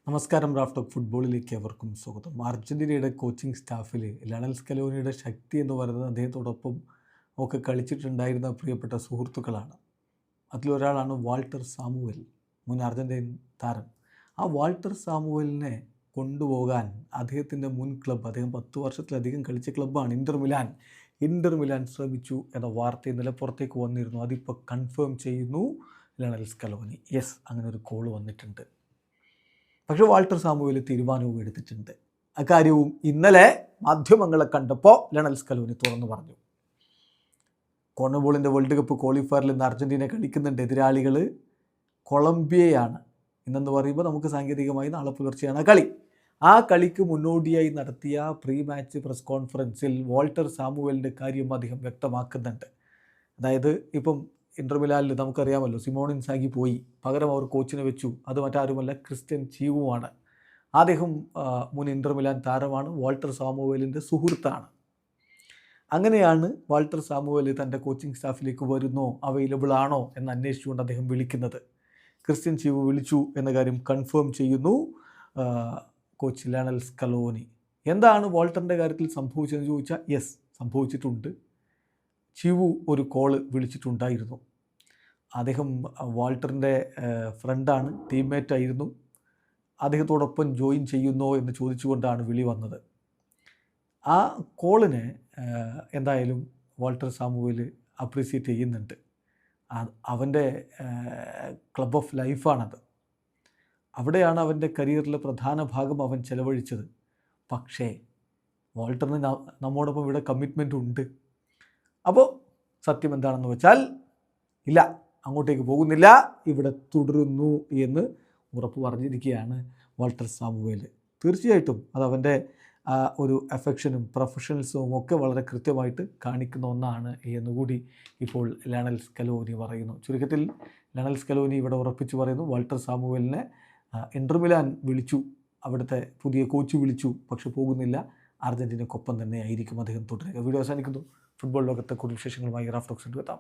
നമസ്കാരം. Raf talk ഫുട്ബോളിലേക്ക് അവർക്കും സ്വാഗതം. അർജൻറ്റീനയുടെ കോച്ചിങ് സ്റ്റാഫിൽ ലയണൽ സ്കലോനിയുടെ ശക്തി എന്ന് പറയുന്നത് അദ്ദേഹത്തോടൊപ്പം ഒക്കെ കളിച്ചിട്ടുണ്ടായിരുന്ന പ്രിയപ്പെട്ട സുഹൃത്തുക്കളാണ്. അതിലൊരാളാണ് വാൾട്ടർ സാമുവൽ, മുൻ അർജൻറ്റീൻ താരം. ആ വാൾട്ടർ സാമുവലിനെ കൊണ്ടുപോകാൻ അദ്ദേഹത്തിൻ്റെ മുൻ ക്ലബ്ബ്, അദ്ദേഹം 10 വർഷത്തിലധികം കളിച്ച ക്ലബ്ബാണ് ഇൻ്റർ മിലാൻ ശ്രമിച്ചു എന്ന വാർത്ത ഇന്നലെ പുറത്തേക്ക് വന്നിരുന്നു. അതിപ്പോൾ കൺഫേം ചെയ്യുന്നു ലയണൽ സ്കലോനി. യെസ്, അങ്ങനെ ഒരു കോൾ വന്നിട്ടുണ്ട്. പക്ഷേ വാൾട്ടർ സാമുവൽ തീരുമാനവും എടുത്തിട്ടുണ്ട്. അക്കാര്യവും ഇന്നലെ മാധ്യമങ്ങളെ കണ്ടപ്പോൾ ലയണൽ സ്കലോനി തുറന്നു പറഞ്ഞു. കോൺമബോളിൻ്റെ വേൾഡ് കപ്പ് ക്വാളിഫയറിൽ ഇന്ന് അർജൻറ്റീന കളിക്കുന്നുണ്ട്. എതിരാളികൾ കൊളംബിയയാണ്. ഇന്നെന്ന് പറയുമ്പോൾ നമുക്ക് സാങ്കേതികമായി നാളെ പുലർച്ചെയാണ് കളി. ആ കളിക്ക് മുന്നോടിയായി നടത്തിയ പ്രീ മാച്ച് പ്രസ് കോൺഫറൻസിൽ വാൾട്ടർ സാമുവലിൻ്റെ കാര്യം അദ്ദേഹം വ്യക്തമാക്കുന്നുണ്ട്. അതായത് ഇപ്പം ഇൻ്റർ മിലാനിൽ നമുക്കറിയാമല്ലോ, സിമോൺ ഇൻസാഗി പോയി, പകരം അവർ കോച്ചിനെ വെച്ചു. അത് മറ്റാരുമല്ല, ക്രിസ്ത്യൻ ചീവുമാണ്. അദ്ദേഹം മുൻ ഇൻ്റർ മിലാൻ താരമാണ്, വാൾട്ടർ സാമുവലിൻ്റെ സുഹൃത്താണ്. അങ്ങനെയാണ് വാൾട്ടർ സാമുവൽ തൻ്റെ കോച്ചിങ് സ്റ്റാഫിലേക്ക് വരുന്നോ, അവൈലബിൾ ആണോ എന്ന് അന്വേഷിച്ചുകൊണ്ട് അദ്ദേഹം വിളിക്കുന്നത്. ക്രിസ്ത്യൻ ചീവു വിളിച്ചു എന്ന കാര്യം കൺഫേം ചെയ്യുന്നു കോച്ച് ലയണൽ സ്കലോനി. എന്താണ് വാൾട്ടറിൻ്റെ കാര്യത്തിൽ സംഭവിച്ചതെന്ന് ചോദിച്ചാൽ, യെസ്, സംഭവിച്ചിട്ടുണ്ട്. ചീവു ഒരു കോള് വിളിച്ചിട്ടുണ്ടായിരുന്നു. അദ്ദേഹം വാൾട്ടറിൻ്റെ ഫ്രണ്ടാണ്, ടീംമേറ്റായിരുന്നു. അദ്ദേഹത്തോടൊപ്പം ജോയിൻ ചെയ്യുന്നോ എന്ന് ചോദിച്ചുകൊണ്ടാണ് വിളി വന്നത്. ആ കോളിനെ എന്തായാലും വാൾട്ടർ സാമുവൽ അപ്രീസിയേറ്റ് ചെയ്യുന്നുണ്ട്. അവൻ്റെ ക്ലബ് ഓഫ് ലൈഫാണത്. അവിടെയാണ് അവൻ്റെ കരിയറിലെ പ്രധാന ഭാഗം അവൻ ചെലവഴിച്ചത്. പക്ഷേ വാൾട്ടറിന് നമ്മോടൊപ്പം ഇവിടെ കമ്മിറ്റ്മെൻ്റ് ഉണ്ട്. അപ്പോൾ സത്യം എന്താണെന്ന് വെച്ചാൽ, ഇല്ല, അങ്ങോട്ടേക്ക് പോകുന്നില്ല, ഇവിടെ തുടരുന്നു എന്ന് ഉറപ്പ് പറഞ്ഞിരിക്കുകയാണ് വാൾട്ടർ സാമുവൽ. തീർച്ചയായിട്ടും അത് അവൻ്റെ ഒരു അഫെക്ഷനും പ്രൊഫഷണൽസും ഒക്കെ വളരെ കൃത്യമായിട്ട് കാണിക്കുന്ന ഒന്നാണ് എന്നുകൂടി ഇപ്പോൾ ലയണൽ സ്കലോനി പറയുന്നു. ചുരുക്കത്തിൽ ലയണൽ സ്കലോനി ഇവിടെ ഉറപ്പിച്ച് പറയുന്നു, വാൾട്ടർ സാമുവലിനെ ഇൻ്റർ മിലാൻ വിളിച്ചു, അവിടുത്തെ പുതിയ കോച്ച് വിളിച്ചു, പക്ഷെ പോകുന്നില്ല. അർജൻറ്റീനക്കൊപ്പം തന്നെ ആയിരിക്കും അദ്ദേഹം തുടരുക. വീഡിയോ അവസാനിക്കുന്നു. ഫുട്ബോൾ ലോകത്തെ കൂടുതൽ വിശേഷങ്ങളുമായി റാഫ് ടോക്സിൽ എത്താം.